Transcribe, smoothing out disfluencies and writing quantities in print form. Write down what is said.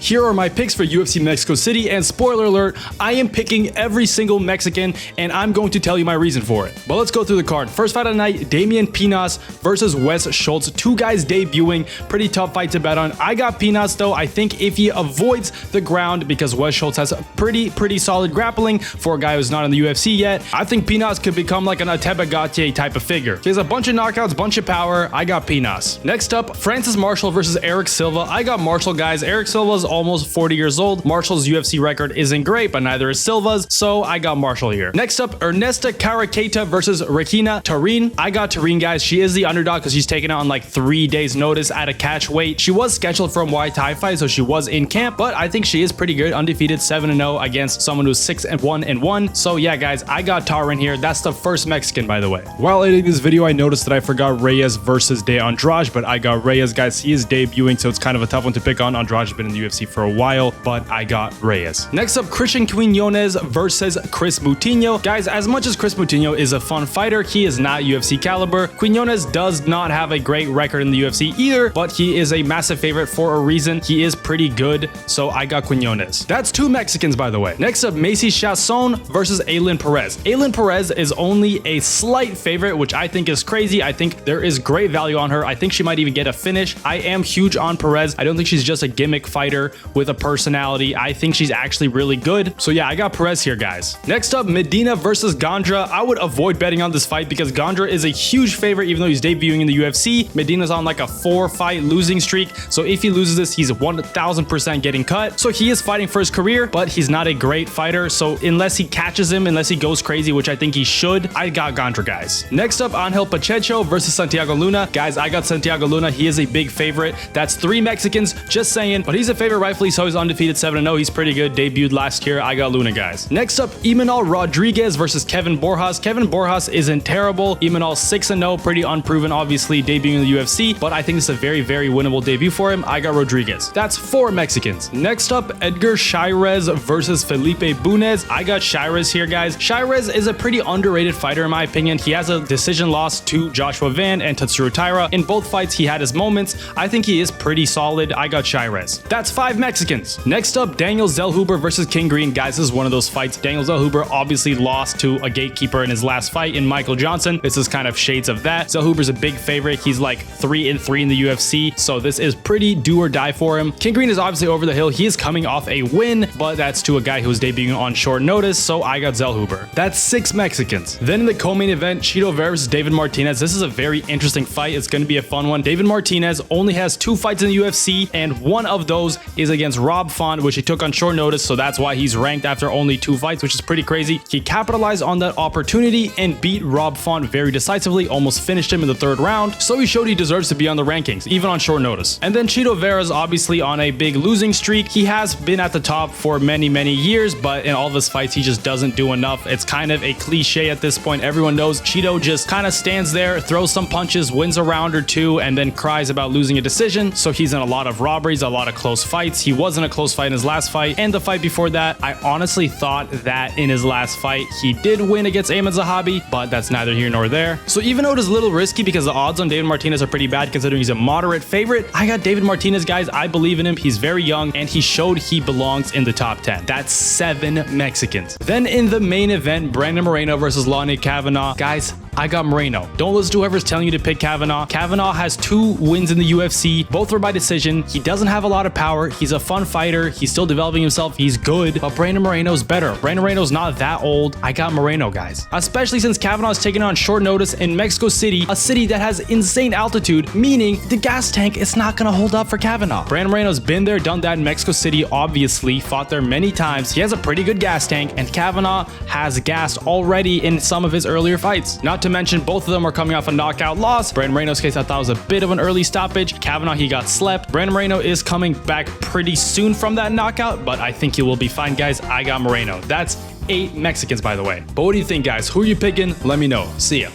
Here are my picks for UFC Mexico City, and spoiler alert, I am picking every single Mexican, and I'm going to tell you my reason for it. But let's go through the card. First fight of the night, Damian Pinas versus Wes Schultz. Two guys debuting, pretty tough fight to bet on. I got Pinas though. I think if he avoids the ground, because Wes Schultz has pretty solid grappling for a guy who's not in the UFC yet, I think Pinas could become like an Ateba Gautier type of figure. He has a bunch of knockouts, bunch of power. I got Pinas. Next up, Francis Marshall versus Eric Silva. I got Marshall, guys. Eric Silva's almost 40 years old. Marshall's UFC record isn't great, but neither is Silva's, so I got Marshall here. Next up, Ernesta Caraqueta versus Regina Tarin. I got Tarin, guys. She is the underdog because she's taken out on like 3 days notice at a catch weight. She was scheduled for a Muay Thai fight, so she was in camp, but I think she is pretty good. Undefeated 7-0 against someone who's 6-1-1. So yeah, guys, I got Tarin here. That's the first Mexican, by the way. While editing this video, I noticed that I forgot Reyes versus De Andrade, but I got Reyes, guys. He is debuting, so it's kind of a tough one to pick on. Andrade has been in the UFC for a while, but I got Reyes. Next up, Christian Quinones versus Chris Moutinho. Guys, as much as Chris Moutinho is a fun fighter, he is not UFC caliber. Quinones does not have a great record in the UFC either, but he is a massive favorite for a reason. He is pretty good, so I got Quinones. That's two Mexicans, by the way. Next up, Macy Chasson versus Aylin Perez. Aylin Perez is only a slight favorite, which I think is crazy. I think there is great value on her. I think she might even get a finish. I am huge on Perez. I don't think she's just a gimmick fighter with a personality. I think she's actually really good. So yeah, I got Perez here, guys. Next up, Medina versus Gondra. I would avoid betting on this fight because Gondra is a huge favorite, even though he's debuting in the UFC. Medina's on like a 4-fight losing streak. So if he loses this, he's 1000% getting cut. So he is fighting for his career, but he's not a great fighter. So unless he catches him, unless he goes crazy, which I think he should, I got Gondra, guys. Next up, Angel Pacheco versus Santiago Luna. Guys, I got Santiago Luna. He is a big favorite. That's 3 Mexicans, just saying, but he's a favorite rightfully so. He's undefeated 7-0. He's pretty good. Debuted last year. I got Luna, guys. Next up, Imanol Rodriguez versus Kevin Borjas. Kevin Borjas isn't terrible. Imanol 6-0, pretty unproven, obviously, debuting in the UFC, but I think it's a very winnable debut for him. I got Rodriguez. That's 4 Mexicans. Next up, Edgar Chairez versus Felipe Bunez. I got Chairez here, guys. Chairez is a pretty underrated fighter, in my opinion. He has a decision loss to Joshua Van and Tatsuro Taira. In both fights, he had his moments. I think he is pretty solid. I got Chairez. That's 5 Mexicans. Next up, Daniel Zellhuber versus King Green. Guys, this is one of those fights. Daniel Zellhuber obviously lost to a gatekeeper in his last fight in Michael Johnson. This is kind of shades of that. Zellhuber's a big favorite. He's like 3-3 in the UFC, so this is pretty do or die for him. King Green is obviously over the hill. He is coming off a win, but that's to a guy who's debuting on short notice, so I got Zellhuber. That's 6 Mexicans. Then in the co-main event, Chito Vera versus David Martinez. This is a very interesting fight. It's going to be a fun one. David Martinez only has 2 fights in the UFC, and one of those is against Rob Font, which he took on short notice, so that's why he's ranked after only 2 fights, which is pretty crazy. He capitalized on that opportunity and beat Rob Font very decisively, almost finished him in the 3rd round, so he showed he deserves to be on the rankings, even on short notice. And then Chito Vera is obviously on a big losing streak. He has been at the top for many years, but in all of his fights, he just doesn't do enough. It's kind of a cliche at this point. Everyone knows Chito just kind of stands there, throws some punches, wins a round or 2, and then cries about losing a decision. So he's in a lot of robberies, a lot of close fights. He was in a close fight in his last fight, and the fight before that, I honestly thought that in his last fight, he did win against Ayman Zahabi, but that's neither here nor there. So even though it is a little risky because the odds on David Martinez are pretty bad considering he's a moderate favorite, I got David Martinez, guys. I believe in him. He's very young, and he showed he belongs in the top 10. That's 7 Mexicans. Then in the main event, Brandon Moreno versus Lonnie Kavanagh. Guys, I got Moreno. Don't listen to whoever's telling you to pick Kavanagh. Kavanagh has 2 wins in the UFC. Both were by decision. He doesn't have a lot of power. He's a fun fighter. He's still developing himself. He's good, but Brandon Moreno's better. Brandon Moreno's not that old. I got Moreno, guys. Especially since Kavanagh's taken on short notice in Mexico City, a city that has insane altitude, meaning the gas tank is not going to hold up for Kavanagh. Brandon Moreno's been there, done that in Mexico City, obviously, fought there many times. He has a pretty good gas tank, and Kavanagh has gassed already in some of his earlier fights. Not to mention, both of them are coming off a knockout loss. Brandon Moreno's case, I thought was a bit of an early stoppage. Kavanagh, he got slept. Brandon Moreno is coming back pretty soon from that knockout, but I think he will be fine, guys. I got Moreno. That's 8 Mexicans, by the way. But what do you think, guys? Who are you picking? Let me know. See ya.